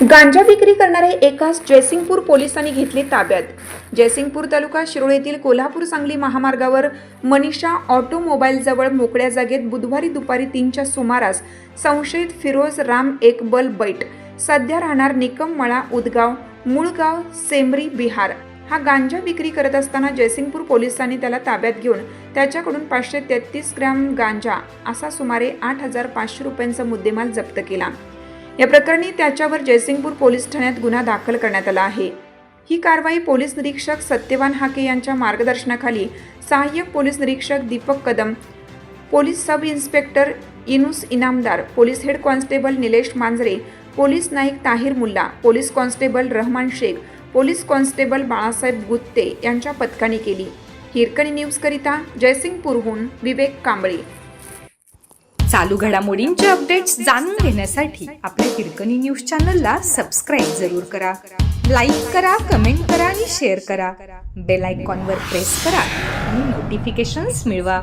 गांजा विक्री करणारे एकास जयसिंगपूर पोलिसांनी घेतले ताब्यात. जयसिंगपूर तालुका शिरोळ येथील कोल्हापूर सांगली महामार्गावर मनीषा ऑटोमोबाईलजवळ मोकळ्या जागेत बुधवारी दुपारी 3च्या सुमारास संशयित फिरोज राम एकबल बैठ, सध्या राहणार निकममळा उदगाव, मूळ गाव सेमरी बिहार, हा गांजा विक्री करत असताना जयसिंगपूर पोलिसांनी त्याला ताब्यात घेऊन त्याच्याकडून 533 ग्रॅम गांजा असा सुमारे 8,500 रुपयांचा मुद्देमाल जप्त केला. या प्रकरणी त्याच्यावर जयसिंगपूर पोलीस ठाण्यात गुन्हा दाखल करण्यात आला आहे. ही कारवाई पोलीस निरीक्षक सत्यवान हाके यांच्या मार्गदर्शनाखाली सहाय्यक पोलीस निरीक्षक Deepak Kadam, police sub inspector Inus Inamdar, police head constable Nilesh Manjare, police Naik Tahir Mulla, police constable Rahman Shaikh, police constable Balasaheb Gutte यांच्या पथकाने केली. हिरकणी न्यूजकरिता जयसिंगपूरहून विवेक कांबळे. चालू घडामोडींचे अपडेट्स जाणून घेण्यासाठी आपल्या हिरकणी न्यूज चॅनलला सबस्क्राईब जरूर करा. लाईक करा, कमेंट करा आणि शेअर करा. बेल आयकॉनवर प्रेस करा आणि नोटिफिकेशन्स मिळवा.